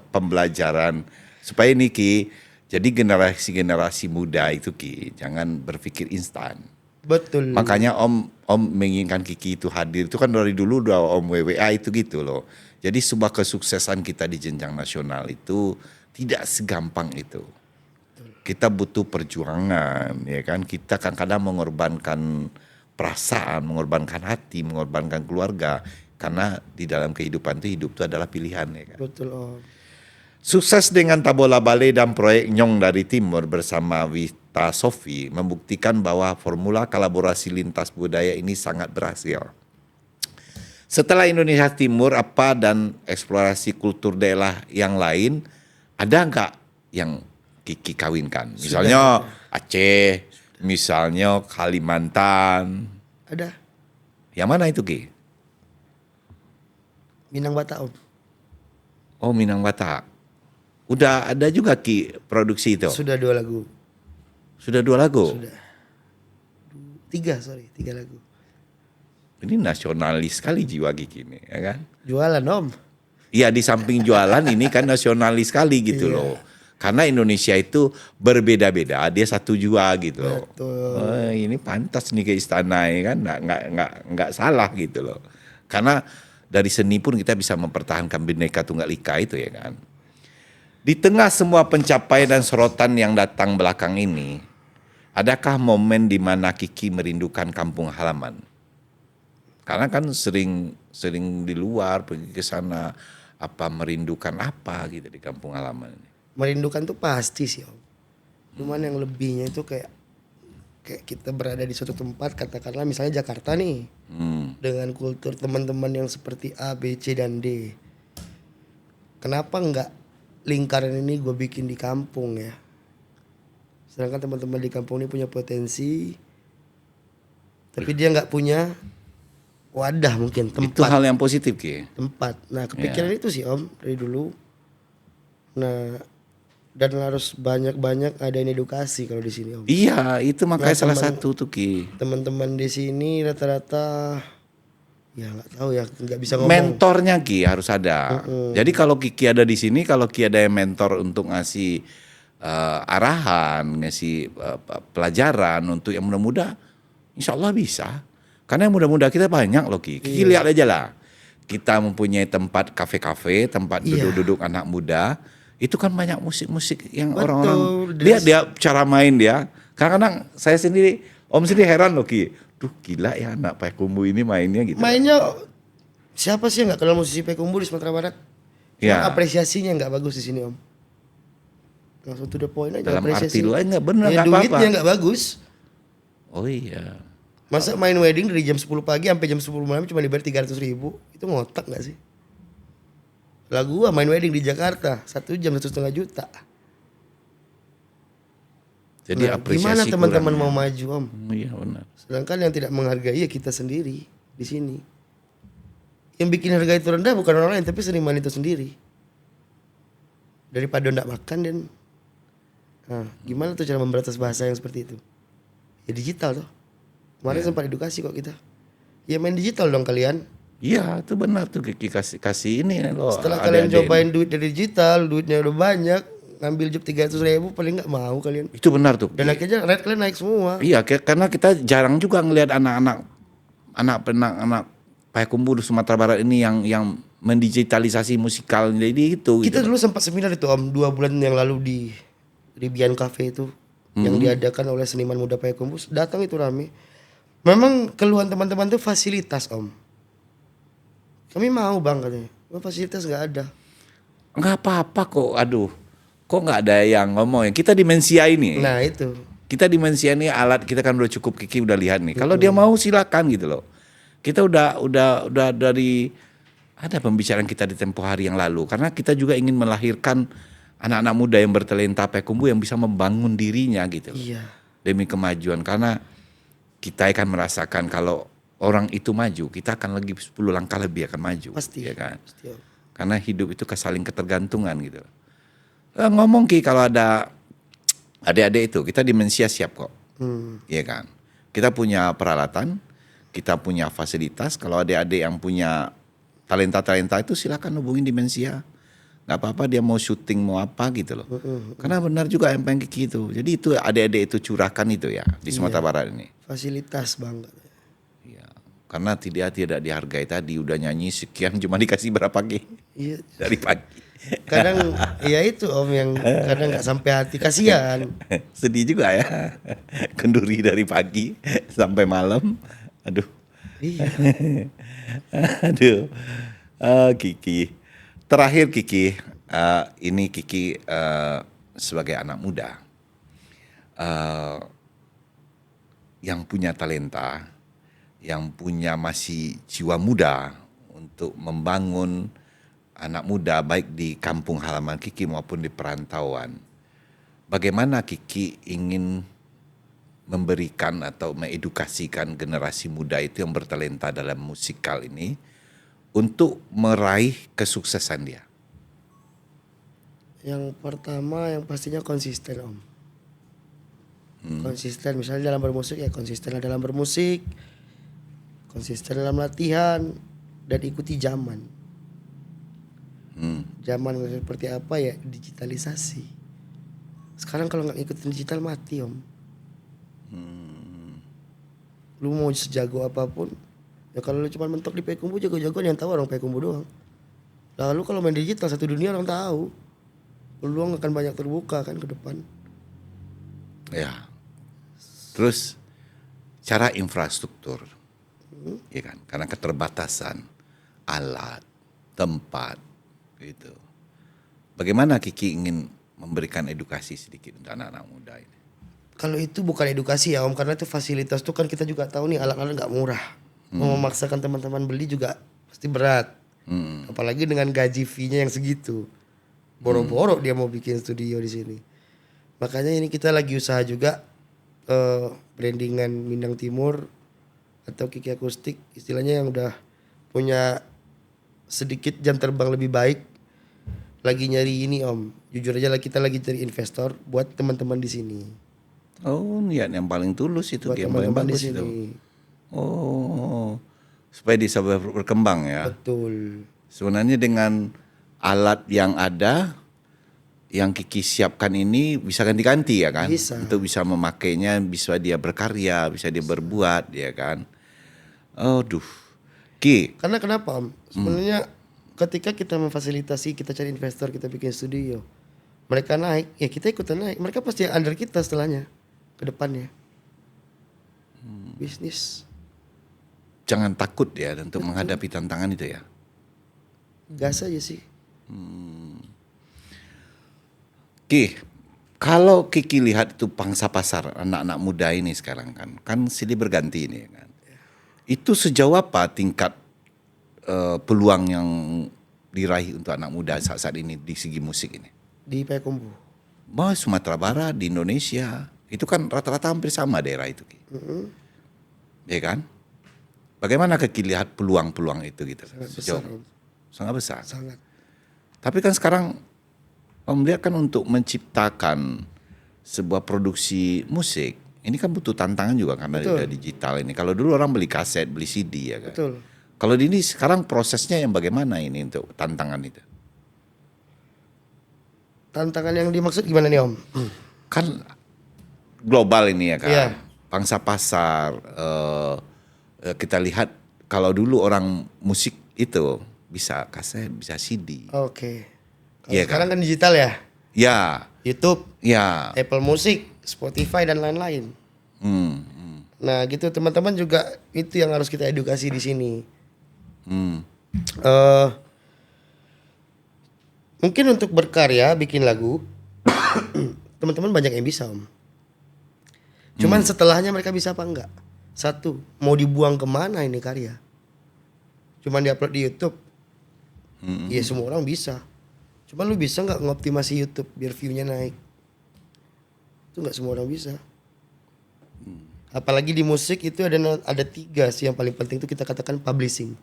pembelajaran supaya ini Ki, jadi generasi-generasi muda itu Ki jangan berpikir instan. Betul. Makanya Om menginginkan Kiki itu hadir itu kan dari dulu udah Om WWA itu gitu loh. Jadi sebuah kesuksesan kita di jenjang nasional itu tidak segampang itu. Kita butuh perjuangan ya kan. Kita kadang-kadang mengorbankan perasaan, mengorbankan hati, mengorbankan keluarga. Karena di dalam kehidupan itu hidup itu adalah pilihan ya kan. Betul, Om. Sukses dengan Tabola Bale dan proyek Nyong dari Timur bersama Wita Sofi membuktikan bahwa formula kolaborasi lintas budaya ini sangat berhasil. Setelah Indonesia Timur apa dan eksplorasi kultur daerah yang lain, ada nggak yang Kiki kawinkan? Misalnya Aceh, misalnya Kalimantan. Ada. Yang mana itu Ki? Minang Batak, Om. Oh Minang Batak. Udah ada juga Ki produksi itu? Sudah 2 lagu. Sudah 2 lagu? Sudah. 3 lagu. Ini nasionalis sekali jiwa Kiki ini, ya kan? Jualan, Om. Iya di samping jualan ini kan nasionalis sekali gitu loh. Karena Indonesia itu berbeda-beda, dia satu jua gitu loh. Betul. Oh, ini pantas nih ke istana ya kan, nggak salah gitu loh. Karena dari seni pun kita bisa mempertahankan Bhinneka Tunggal Ika itu ya kan. Di tengah semua pencapaian dan sorotan yang datang belakang ini, adakah momen di mana Kiki merindukan kampung halaman? Karena kan sering di luar pergi ke sana, apa merindukan apa gitu di kampung halaman ini. Merindukan tuh pasti sih, Om. Cuman yang lebihnya itu kayak kita berada di suatu tempat, katakanlah misalnya Jakarta nih. Dengan kultur teman-teman yang seperti A, B, C, dan D. Kenapa enggak lingkaran ini gue bikin di kampung ya? Sedangkan teman-teman di kampung ini punya potensi, tapi dia nggak punya wadah mungkin, tempat. Itu hal yang positif Ki. Tempat. Nah kepikiran itu sih Om dari dulu. Nah dan harus banyak-banyak adain edukasi kalau di sini Om. Iya itu makanya Nah, salah satu tuh Ki. Teman-teman di sini rata-rata ya nggak tahu ya, nggak bisa ngomong. Mentornya Ki harus ada. Jadi kalau Kiki ada di sini, kalau Ki ada yang mentor untuk ngasih arahan, ngasih pelajaran untuk yang muda-muda, Insya Allah bisa. Karena yang muda-muda kita banyak loh Ki. Kiki lihat aja lah. Kita mempunyai tempat kafe-kafe, tempat duduk-duduk anak muda. Itu kan banyak musik-musik yang orang-orang. Lihat dia cara main dia. Kadang-kadang saya sendiri, Om sendiri heran loh Ki. Duh gila ya anak Payakumbuh ini mainnya gitu. Mainnya siapa sih yang nggak kenal musisi Payakumbuh di Sumatera Barat? Cuma Ya. apresiasinya nggak bagus di sini Om. Langsung to the point aja. Dalam apresiasi. arti lu nggak benar Ya, nggak apa-apa. duitnya nggak bagus. Oh iya. Masa main wedding dari jam 10 pagi sampai jam 10 malam cuma dibayar 300.000? Itu ngotak gak sih? Lah gua main wedding di Jakarta 1 jam 1,5 juta. Jadi Nah, apresiasi gimana teman-teman kurang, mau ya. maju Om? Iya benar. Sedangkan yang tidak menghargai ya kita sendiri di sini. Yang bikin harga itu rendah bukan orang lain tapi seniman itu sendiri. Daripada ndak makan dan gimana tuh cara memberantas bahasa yang seperti itu? Ya digital tuh. Kemarin sempat edukasi kok kita. Ya main digital dong kalian. Iya, itu benar tuh Kiki kasih ini loh. Setelah kalian cobain duit dari digital, duitnya udah banyak, ngambil job 300.000 paling nggak mau kalian. Itu benar tuh. Dan akhirnya rate kalian naik semua. Iya, karena kita jarang juga ngelihat anak Payakumbuh di Sumatera Barat ini yang mendigitalisasi musikal jadi itu. Kita gitu. dulu sempat seminar itu Om 2 bulan yang lalu di Ribian Cafe itu yang diadakan oleh seniman muda Payakumbuh. Datang itu rame. Memang keluhan teman-teman tuh fasilitas Om. Kami mau bang katanya. Fasilitas nggak ada. Nggak apa-apa kok, aduh. Kok nggak ada yang ngomong? Kita Dimensia ini. Nah itu. Kita Dimensia ini alat kita kan udah cukup Kiki udah lihat nih. Kalau dia mau silakan gitu loh. Kita udah dari ada pembicaraan kita di tempo hari yang lalu karena kita juga ingin melahirkan anak-anak muda yang bertalenta Payakumbuh yang bisa membangun dirinya gitu loh. Iya. Demi kemajuan karena kita akan merasakan kalau orang itu maju, kita akan lagi 10 langkah lebih akan maju. Pasti. Ya kan? Pasti Om. Karena hidup itu saling ketergantungan gitu. Ngomong Ki kalau ada adik-adik itu, kita Dimensia siap kok. Iya kan? Kita punya peralatan, kita punya fasilitas. Kalau adik-adik yang punya talenta-talenta itu silakan hubungin Dimensia. Nggak apa-apa dia mau syuting mau apa gitu loh. Karena benar juga yang pengen Kiki itu. Jadi itu adik-adik itu curahkan itu ya di Sumatera Barat ini. Fasilitas bang. Iya. Karena tidak dihargai tadi udah nyanyi sekian cuma dikasih berapa Ki Iya. dari pagi. Kadang ya itu Om yang kadang nggak sampai hati, kasihan. Sedih juga ya. Kenduri dari pagi sampai malam. Aduh. Iya. Aduh. Kiki. Terakhir Kiki, ini Kiki sebagai anak muda yang punya talenta, yang punya masih jiwa muda untuk membangun anak muda baik di kampung halaman Kiki maupun di perantauan. Bagaimana Kiki ingin memberikan atau mengedukasikan generasi muda itu yang bertalenta dalam musikal ini untuk meraih kesuksesan dia? Yang pertama yang pastinya konsisten Om. Konsisten misalnya dalam bermusik ya konsisten dalam bermusik, konsisten dalam latihan dan ikuti zaman. Zaman seperti apa ya digitalisasi. Sekarang kalau nggak ikutin digital mati Om. Lu mau sejago apapun ya kalau lu cuma mentok di Payakumbuh jago-jagoan yang tahu orang Payakumbuh doang. Lalu kalau main digital satu dunia orang tahu. Peluang akan banyak terbuka kan ke depan. Ya. Terus cara infrastruktur. Ya kan? Karena keterbatasan alat, tempat gitu. Bagaimana Kiki ingin memberikan edukasi sedikit untuk anak-anak muda ini? Kalau itu bukan edukasi ya Om, karena itu fasilitas tuh kan kita juga tahu nih alat-alat nggak murah. Mau memaksakan teman-teman beli juga pasti berat. Apalagi dengan gaji fee-nya yang segitu. Boro-boro dia mau bikin studio di sini. Makanya ini kita lagi usaha juga brandingan Minang Timur atau Kiki Akustik, istilahnya yang udah punya sedikit jam terbang lebih baik. Lagi nyari ini Om. Jujur aja lah kita lagi cari investor buat teman-teman di sini. Oh, niat yang paling tulus itu, Buat yang paling teman-teman di bagus itu. sini. Oh, supaya bisa berkembang ya. Betul. Sebenarnya dengan alat yang ada, yang Kiki siapkan ini bisa ganti-ganti ya kan? Bisa. Untuk bisa memakainya, bisa dia berkarya, bisa dia berbuat ya kan? Aduh. Ki, Karena kenapa Om? Sebenarnya ketika kita memfasilitasi, kita cari investor, kita bikin studio, mereka naik, ya kita ikutan naik. Mereka pasti under kita setelahnya, ke depannya. Bisnis. jangan takut ya untuk menghadapi tantangan itu ya. Gas aja sih. Ki, kalau Kiki lihat itu pangsa pasar anak-anak muda ini sekarang kan silih berganti ini kan. Itu sejauh apa tingkat peluang yang diraih untuk anak muda saat ini di segi musik ini? Di Payakumbuh. Bah, Sumatera Barat, di Indonesia, itu kan rata-rata hampir sama daerah itu, Ki. Ya kan? Bagaimana Kiki lihat peluang-peluang itu gitu? Sangat Sejauh- besar Om. sangat besar. Sangat. Tapi kan sekarang Om lihat kan untuk menciptakan sebuah produksi musik, ini kan butuh tantangan juga karena Betul. udah digital ini. Kalau dulu orang beli kaset, beli CD ya kan. Betul. Kalau di ini sekarang prosesnya yang bagaimana ini untuk tantangan itu? Tantangan yang dimaksud gimana nih Om? Kan global ini ya kan. Iya. Pangsa pasar, kita lihat kalau dulu orang musik itu bisa kaset, bisa CD. Oke. Kalau Iya sekarang kan digital ya. Ya, YouTube, ya. Apple Music, Spotify dan lain-lain. Hmm, Nah gitu teman-teman juga itu yang harus kita edukasi di sini. hmm. eh Mungkin untuk berkarya bikin lagu teman-teman banyak yang bisa Om. Cuman setelahnya mereka bisa apa enggak? Satu, mau dibuang kemana ini karya? Cuman diupload di YouTube. Ya semua orang bisa. Cuman lu bisa nggak ngoptimasi YouTube biar view-nya naik? Itu nggak semua orang bisa. Apalagi di musik itu ada tiga sih yang paling penting itu kita katakan publishing.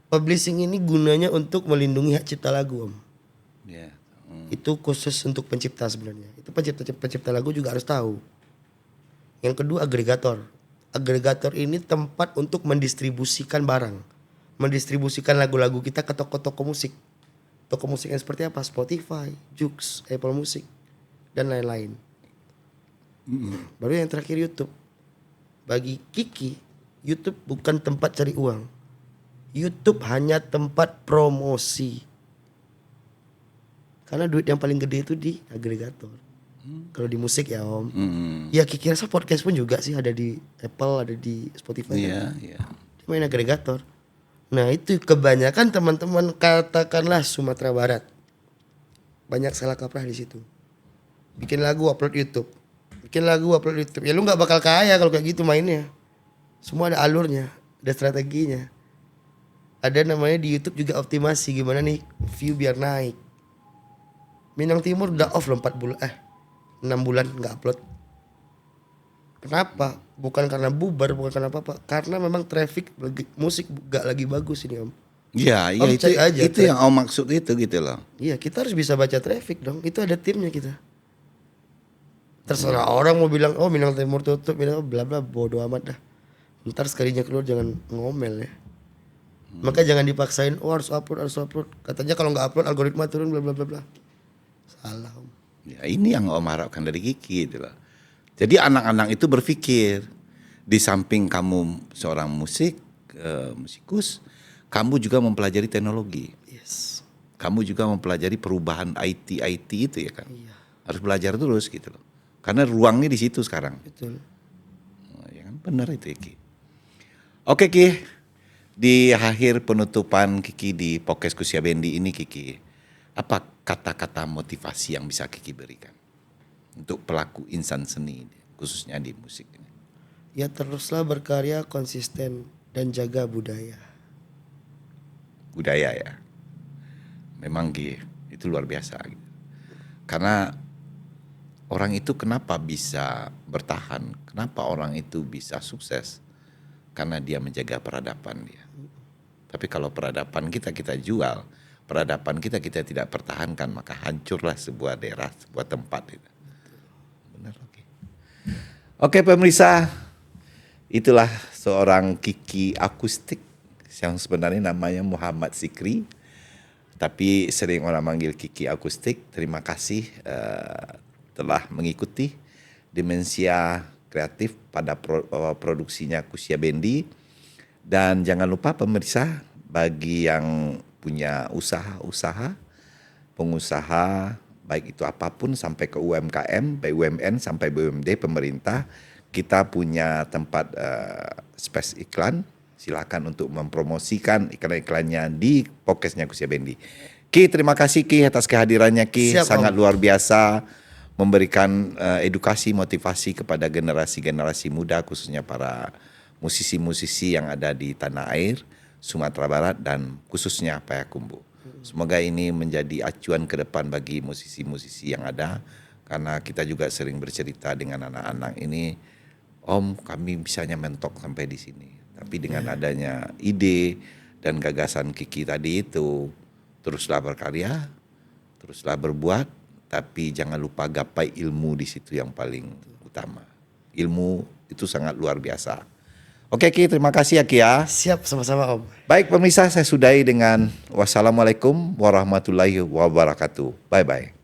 Publishing ini gunanya untuk melindungi hak cipta lagu Om. Ya. Itu khusus untuk pencipta sebenarnya. Itu pencipta lagu juga harus tahu. Yang kedua agregator. Agregator ini tempat untuk mendistribusikan barang. Mendistribusikan lagu-lagu kita ke toko-toko musik. Toko musik yang seperti apa? Spotify, Joox, Apple Music, dan lain-lain. Baru yang terakhir YouTube. Bagi Kiki, YouTube bukan tempat cari uang. YouTube hanya tempat promosi. Karena duit yang paling gede itu di agregator. Kalau di musik ya Om. Ya Kiki rasa podcast pun juga sih ada di Apple, ada di Spotify. Iya, kan? iya. Dia main agregator. Nah itu kebanyakan teman-teman katakanlah Sumatera Barat. Banyak salah kaprah di situ. Bikin lagu upload YouTube. Bikin lagu upload YouTube. Ya lu gak bakal kaya kalau kayak gitu mainnya. Semua ada alurnya, ada strateginya. Ada namanya di YouTube juga optimasi gimana nih view biar naik. Minang Timur udah off loh 6 bulan nggak upload. Kenapa? Bukan karena bubar, bukan karena apa-apa. Karena memang traffic musik gak lagi bagus ini Om. Iya, iya Om itu cek aja, itu yang Om maksud itu gitu loh. Iya kita harus bisa baca traffic dong. Itu ada timnya kita. Terserah orang mau bilang oh Minang Timur tutup, bilang bla bla bodo amat dah. Ntar sekalinya keluar jangan ngomel ya. Maka jangan dipaksain oh harus upload, harus upload. Katanya kalau nggak upload algoritma turun bla bla bla bla. Salah Om. Ya, ini yang Om harapkan dari Kiki gitu loh. Jadi anak-anak itu berpikir di samping kamu seorang musikus, kamu juga mempelajari teknologi. Yes. Kamu juga mempelajari perubahan IT itu ya kan. Iya. Harus belajar terus gitu loh. Karena ruangnya di situ sekarang. Betul. Oh, ya kan benar itu Ki. Oke Ki, di akhir penutupan Kiki di podcast Kusia Bendi ini Kiki, apa kata-kata motivasi yang bisa Kiki berikan untuk pelaku insan seni khususnya di musik ini? Ya teruslah berkarya konsisten dan jaga budaya. Budaya ya, memang Ki itu luar biasa. Gitu. Karena orang itu kenapa bisa bertahan, kenapa orang itu bisa sukses? Karena dia menjaga peradaban dia. Tapi kalau peradaban kita jual, peradaban kita tidak pertahankan, maka hancurlah sebuah daerah, sebuah tempat. Gitu. Benar, oke. Oke pemirsa, itulah seorang Kiki akustik yang sebenarnya namanya Muhammad Sikri. Tapi sering orang manggil Kiki Akustik. Terima kasih telah mengikuti Dimensia Kreatif pada produksinya Kusia Bendi. Dan jangan lupa pemirsa, bagi yang punya usaha-usaha, pengusaha, baik itu apapun sampai ke UMKM, BUMN sampai BUMD pemerintah, kita punya tempat space iklan. Silakan untuk mempromosikan iklan-iklannya di podcastnya Kusia Bendi. Ki, terima kasih Ki atas kehadirannya Ki. Siap, sangat Om. luar biasa, memberikan edukasi, motivasi kepada generasi-generasi muda, khususnya para musisi-musisi yang ada di tanah air, Sumatera Barat dan khususnya Payakumbuh. Semoga ini menjadi acuan ke depan bagi musisi-musisi yang ada, karena kita juga sering bercerita dengan anak-anak ini, Om, kami bisanya mentok sampai di sini. Tapi dengan adanya ide dan gagasan Kiki tadi itu, teruslah berkarya, teruslah berbuat, tapi jangan lupa gapai ilmu di situ yang paling utama. Ilmu itu sangat luar biasa. Oke Ki, terima kasih ya Ki ya. Siap, sama-sama Om. Baik pemirsa, saya sudahi dengan wassalamualaikum warahmatullahi wabarakatuh. Bye-bye.